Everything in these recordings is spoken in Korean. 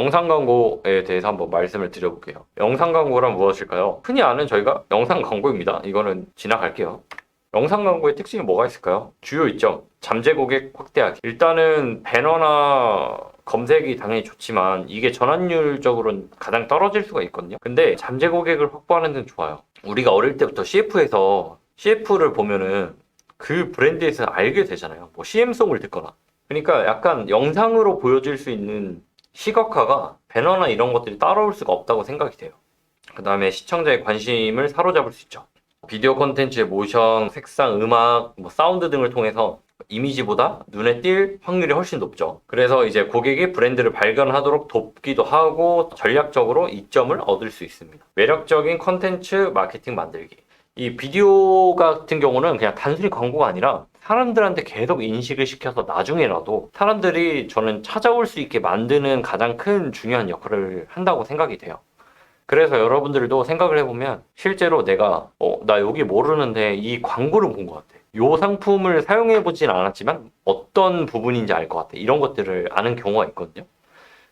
영상 광고에 대해서 한번 말씀을 드려볼게요. 영상 광고란 무엇일까요? 흔히 아는 저희가 영상 광고입니다. 이거는 지나갈게요. 영상 광고의 특징이 뭐가 있을까요? 주요 이점, 잠재 고객 확대하기. 일단은 배너나 검색이 당연히 좋지만 이게 전환율적으로는 가장 떨어질 수가 있거든요. 근데 잠재 고객을 확보하는 데는 좋아요. 우리가 어릴 때부터 CF에서 CF를 보면은 그 브랜드에서 알게 되잖아요. 뭐 CM송을 듣거나. 그러니까 약간 영상으로 보여줄 수 있는 시각화가 배너나 이런 것들이 따라올 수가 없다고 생각이 돼요. 그 다음에 시청자의 관심을 사로잡을 수 있죠. 비디오 콘텐츠의 모션, 색상, 음악, 사운드 등을 통해서 이미지보다 눈에 띌 확률이 훨씬 높죠. 그래서 이제 고객이 브랜드를 발견하도록 돕기도 하고 전략적으로 이점을 얻을 수 있습니다. 매력적인 콘텐츠 마케팅 만들기. 이 비디오 같은 경우는 그냥 단순히 광고가 아니라 사람들한테 계속 인식을 시켜서 나중에라도 사람들이 저는 찾아올 수 있게 만드는 가장 큰 중요한 역할을 한다고 생각이 돼요. 그래서 여러분들도 생각을 해보면 실제로 내가 나 여기 모르는데 이 광고를 본 것 같아. 이 상품을 사용해보진 않았지만 어떤 부분인지 알 것 같아. 이런 것들을 아는 경우가 있거든요.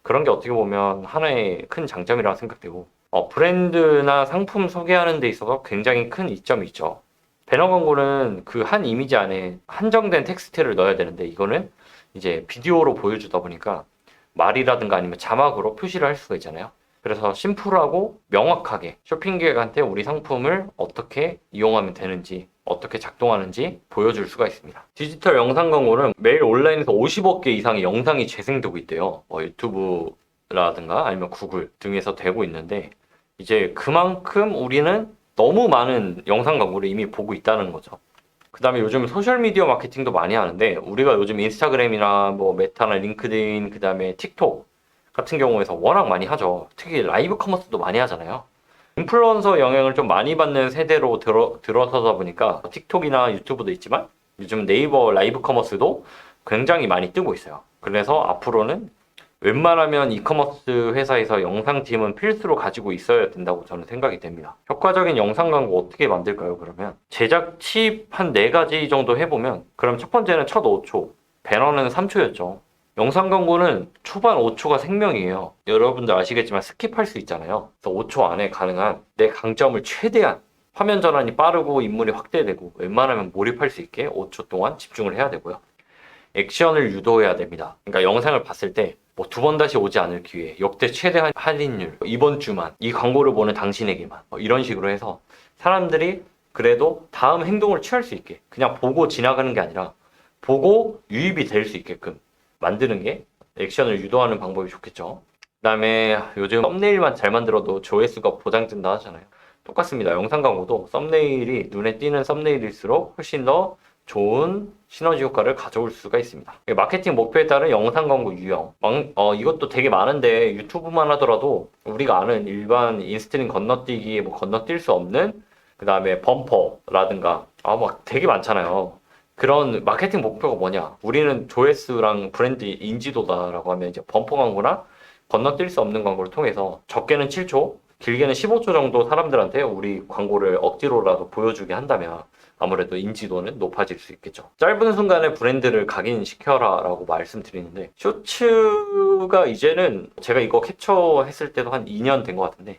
그런 게 어떻게 보면 하나의 큰 장점이라고 생각되고 브랜드나 상품 소개하는 데 있어서 굉장히 큰 이점이 있죠. 배너 광고는 그 한 이미지 안에 한정된 텍스트를 넣어야 되는데 이거는 이제 비디오로 보여주다 보니까 말이라든가 아니면 자막으로 표시를 할 수가 있잖아요. 그래서 심플하고 명확하게 쇼핑객한테 우리 상품을 어떻게 이용하면 되는지 어떻게 작동하는지 보여줄 수가 있습니다. 디지털 영상 광고는 매일 온라인에서 50억 개 이상의 영상이 재생되고 있대요. 유튜브라든가 아니면 구글 등에서 되고 있는데 이제 그만큼 우리는 너무 많은 영상 광고를 이미 보고 있다는 거죠. 그 다음에 요즘 소셜미디어 마케팅도 많이 하는데 우리가 요즘 인스타그램이나 메타나 링크드인 그 다음에 틱톡 같은 경우에서 워낙 많이 하죠. 특히 라이브 커머스도 많이 하잖아요. 인플루언서 영향을 좀 많이 받는 세대로 들어서다 보니까 틱톡이나 유튜브도 있지만 요즘 네이버 라이브 커머스도 굉장히 많이 뜨고 있어요. 그래서 앞으로는 웬만하면 이커머스 회사에서 영상팀은 필수로 가지고 있어야 된다고 저는 생각이 됩니다. 효과적인 영상 광고 어떻게 만들까요? 그러면 제작 팁 한 4가지 정도 해보면 그럼 첫 번째는 첫 5초, 배너는 3초였죠. 영상 광고는 초반 5초가 생명이에요. 여러분들 아시겠지만 스킵할 수 있잖아요. 그래서 5초 안에 가능한 내 강점을 최대한 화면 전환이 빠르고 인물이 확대되고 웬만하면 몰입할 수 있게 5초 동안 집중을 해야 되고요. 액션을 유도해야 됩니다. 그러니까 영상을 봤을 때 두 번 다시 오지 않을 기회, 역대 최대 할인율, 이번 주만, 이 광고를 보는 당신에게만 이런 식으로 해서 사람들이 그래도 다음 행동을 취할 수 있게 그냥 보고 지나가는 게 아니라 보고 유입이 될 수 있게끔 만드는 게 액션을 유도하는 방법이 좋겠죠. 그 다음에 요즘 썸네일만 잘 만들어도 조회수가 보장된다 하잖아요. 똑같습니다. 영상 광고도 썸네일이 눈에 띄는 썸네일일수록 훨씬 더 좋은 시너지 효과를 가져올 수가 있습니다. 마케팅 목표에 따른 영상 광고 유형. 이것도 되게 많은데 유튜브만 하더라도 우리가 아는 일반 인스트림 건너뛰기 건너뛸 수 없는 그 다음에 범퍼라든가 막 되게 많잖아요. 그런 마케팅 목표가 뭐냐? 우리는 조회수랑 브랜드 인지도다라고 하면 이제 범퍼 광고나 건너뛸 수 없는 광고를 통해서 적게는 7초, 길게는 15초 정도 사람들한테 우리 광고를 억지로라도 보여주게 한다면 아무래도 인지도는 높아질 수 있겠죠. 짧은 순간에 브랜드를 각인시켜라 라고 말씀드리는데 쇼츠가 이제는 제가 이거 캡처했을 때도 한 2년 된 것 같은데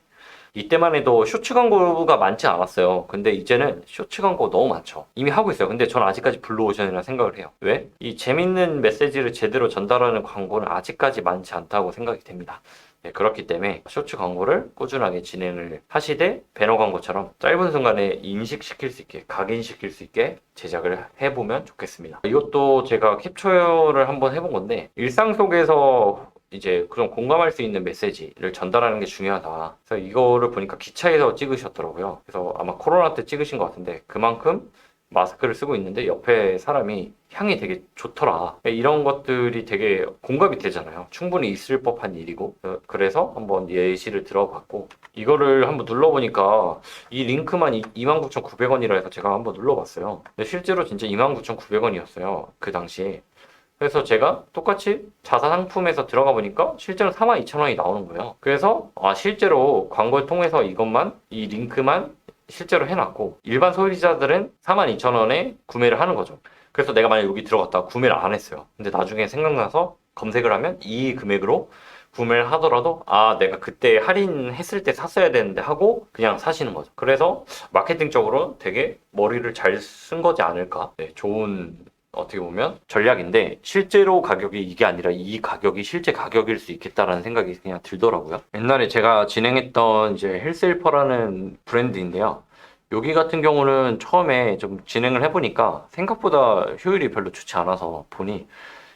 이때만 해도 쇼츠 광고가 많지 않았어요. 근데 이제는 쇼츠 광고 너무 많죠. 이미 하고 있어요. 근데 저는 아직까지 블루오션이라 생각을 해요. 왜? 이 재밌는 메시지를 제대로 전달하는 광고는 아직까지 많지 않다고 생각이 됩니다. 네, 그렇기 때문에 쇼츠 광고를 꾸준하게 진행을 하시되 배너 광고처럼 짧은 순간에 인식시킬 수 있게 각인시킬 수 있게 제작을 해보면 좋겠습니다. 이것도 제가 캡처를 한번 해본 건데 일상 속에서 이제 그런 공감할 수 있는 메시지를 전달하는 게 중요하다. 그래서 이거를 보니까 기차에서 찍으셨더라고요. 그래서 아마 코로나 때 찍으신 것 같은데 그만큼 마스크를 쓰고 있는데 옆에 사람이 향이 되게 좋더라. 이런 것들이 되게 공감이 되잖아요. 충분히 있을 법한 일이고. 그래서 한번 예시를 들어봤고 이거를 한번 눌러보니까 이 링크만 29,900원이라 해서 제가 한번 눌러봤어요. 근데 실제로 진짜 29,900원이었어요. 그 당시에. 그래서 제가 똑같이 자사 상품에서 들어가 보니까 실제로 42,000원이 나오는 거예요. 그래서 실제로 광고를 통해서 이 링크만 실제로 해놨고 일반 소비자들은 42,000원에 구매를 하는 거죠. 그래서 내가 만약 여기 들어갔다가 구매를 안 했어요. 근데 나중에 생각나서 검색을 하면 이 금액으로 구매를 하더라도 아 내가 그때 할인했을 때 샀어야 되는데 하고 그냥 사시는 거죠. 그래서 마케팅적으로 되게 머리를 잘 쓴 거지 않을까. 네, 좋은 어떻게 보면 전략인데 실제로 가격이 이게 아니라 이 가격이 실제 가격일 수 있겠다라는 생각이 그냥 들더라고요. 옛날에 제가 진행했던 이제 헬스헬퍼라는 브랜드인데요. 여기 같은 경우는 처음에 좀 진행을 해보니까 생각보다 효율이 별로 좋지 않아서 보니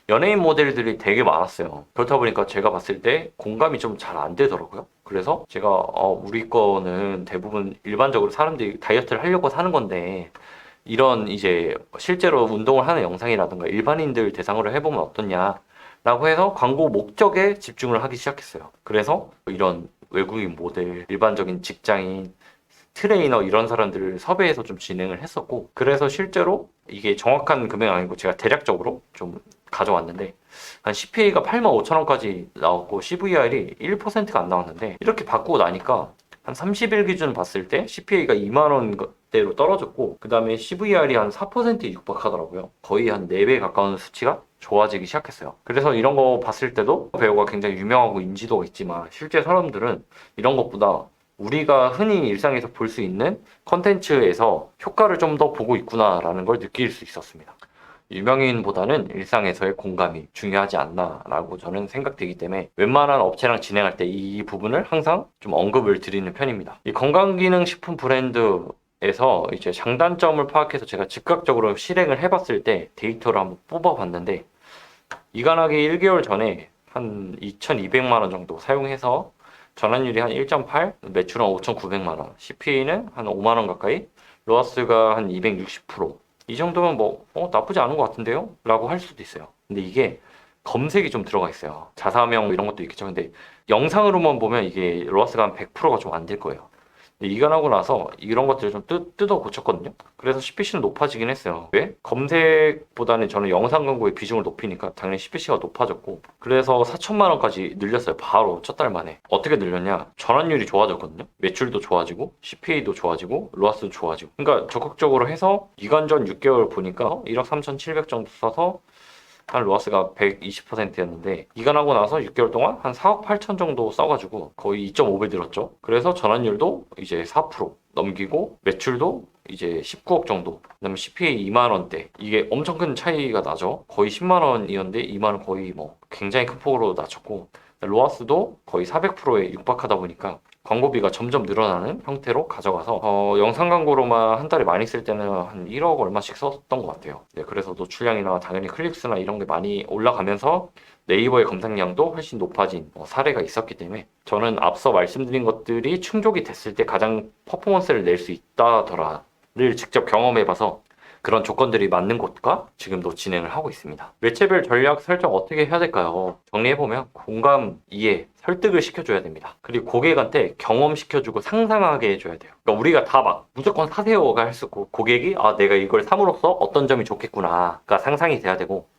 연예인 모델들이 되게 많았어요. 그렇다 보니까 제가 봤을 때 공감이 좀 잘 안 되더라고요. 그래서 제가 우리 거는 대부분 일반적으로 사람들이 다이어트를 하려고 사는 건데 이런 이제 실제로 운동을 하는 영상이라든가 일반인들 대상으로 해보면 어떻냐라고 해서 광고 목적에 집중을 하기 시작했어요. 그래서 이런 외국인 모델, 일반적인 직장인, 트레이너 이런 사람들을 섭외해서 좀 진행을 했었고 그래서 실제로 이게 정확한 금액은 아니고 제가 대략적으로 좀 가져왔는데 한 CPA가 85,000원까지 나왔고 CVR이 1%가 안 나왔는데 이렇게 바꾸고 나니까 한 30일 기준 봤을 때 CPA가 2만원대로 떨어졌고 그 다음에 CVR이 한 4%에 육박하더라고요. 거의 한 4배 가까운 수치가 좋아지기 시작했어요. 그래서 이런 거 봤을 때도 배우가 굉장히 유명하고 인지도가 있지만 실제 사람들은 이런 것보다 우리가 흔히 일상에서 볼 수 있는 컨텐츠에서 효과를 좀 더 보고 있구나라는 걸 느낄 수 있었습니다. 유명인보다는 일상에서의 공감이 중요하지 않나라고 저는 생각되기 때문에 웬만한 업체랑 진행할 때 이 부분을 항상 좀 언급을 드리는 편입니다. 이 건강기능식품 브랜드에서 이제 장단점을 파악해서 제가 즉각적으로 실행을 해봤을 때 데이터를 한번 뽑아봤는데 이간하게 1개월 전에 한 2,200만 원 정도 사용해서 전환율이 한 1.8, 매출은 5,900만 원, CPA는 한 5만 원 가까이, 로아스가 한 260%. 이 정도면 뭐 나쁘지 않은 것 같은데요? 라고 할 수도 있어요. 근데 이게 검색이 좀 들어가 있어요. 자사명 이런 것도 있겠죠. 근데 영상으로만 보면 이게 로아스가 한 100%가 좀 안 될 거예요. 이간하고 나서 이런 것들을 좀 뜯어 고쳤거든요. 그래서 CPC는 높아지긴 했어요. 왜? 검색보다는 저는 영상 광고의 비중을 높이니까 당연히 CPC가 높아졌고 그래서 4천만 원까지 늘렸어요. 바로 첫 달 만에. 어떻게 늘렸냐? 전환율이 좋아졌거든요. 매출도 좋아지고 CPA도 좋아지고 로아스도 좋아지고 그러니까 적극적으로 해서 기간전 6개월 보니까 1억 3,700 정도 써서 한 로아스가 120%였는데 이간하고 나서 6개월 동안 한 4억 8천 정도 써가지고 거의 2.5배 늘었죠. 그래서 전환율도 이제 4% 넘기고 매출도 이제 19억 정도. 그다음에 CPA 2만 원대. 이게 엄청 큰 차이가 나죠. 거의 10만 원이었는데 2만 원 거의 뭐 굉장히 큰 폭으로 낮췄고 로아스도 거의 400%에 육박하다 보니까 광고비가 점점 늘어나는 형태로 가져가서 영상 광고로만 한 달에 많이 쓸 때는 한 1억 얼마씩 썼던 것 같아요. 네, 그래서 노출량이나 당연히 클릭수나 이런 게 많이 올라가면서 네이버의 검색량도 훨씬 높아진 사례가 있었기 때문에 저는 앞서 말씀드린 것들이 충족이 됐을 때 가장 퍼포먼스를 낼 수 있다더라를 직접 경험해봐서 그런 조건들이 맞는 곳과 지금도 진행을 하고 있습니다. 매체별 전략 설정 어떻게 해야 될까요? 정리해보면 공감, 이해, 설득을 시켜줘야 됩니다. 그리고 고객한테 경험시켜주고 상상하게 해줘야 돼요. 그러니까 우리가 다 막 무조건 사세요가 할 수 있고 고객이 내가 이걸 삼으로써 어떤 점이 좋겠구나가 상상이 돼야 되고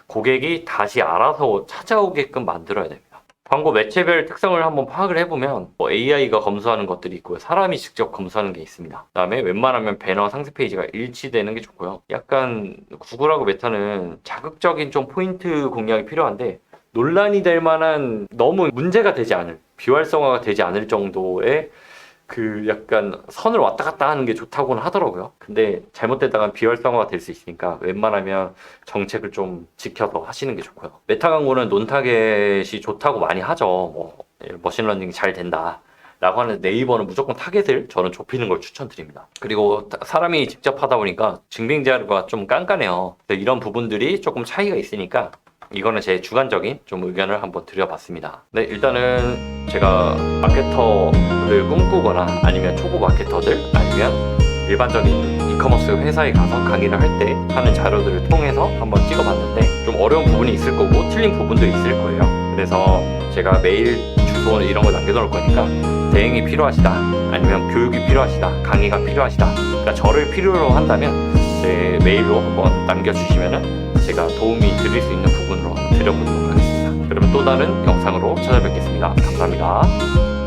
고객이 다시 알아서 찾아오게끔 만들어야 됩니다. 광고 매체별 특성을 한번 파악을 해보면 AI가 검수하는 것들이 있고요. 사람이 직접 검수하는 게 있습니다. 그 다음에 웬만하면 배너 상세 페이지가 일치되는 게 좋고요. 약간 구글하고 메타는 자극적인 좀 포인트 공략이 필요한데 논란이 될 만한 너무 문제가 되지 않을 비활성화가 되지 않을 정도의 그 약간 선을 왔다 갔다 하는 게 좋다고는 하더라고요. 근데 잘못되다가 비활성화가 될 수 있으니까 웬만하면 정책을 좀 지켜서 하시는 게 좋고요. 메타 광고는 논타겟이 좋다고 많이 하죠. 머신러닝이 잘 된다 라고 하는 네이버는 무조건 타겟을 저는 좁히는 걸 추천드립니다. 그리고 사람이 직접 하다 보니까 증빙 자료가 좀 깐깐해요. 이런 부분들이 조금 차이가 있으니까 이거는 제 주관적인 좀 의견을 한번 드려봤습니다. 네, 일단은 제가 마케터를 꿈꾸거나 아니면 초보 마케터들 아니면 일반적인 이커머스 회사에 가서 강의를 할 때 하는 자료들을 통해서 한번 찍어봤는데 좀 어려운 부분이 있을 거고 틀린 부분도 있을 거예요. 그래서 제가 메일 주소 이런 거 남겨놓을 거니까 대행이 필요하시다 아니면 교육이 필요하시다 강의가 필요하시다 그러니까 저를 필요로 한다면 제 메일로 한번 남겨주시면은 제가 도움이 드릴 수 있는 부분으로 드려보도록 하겠습니다. 그러면 또 다른 영상으로 찾아뵙겠습니다. 감사합니다.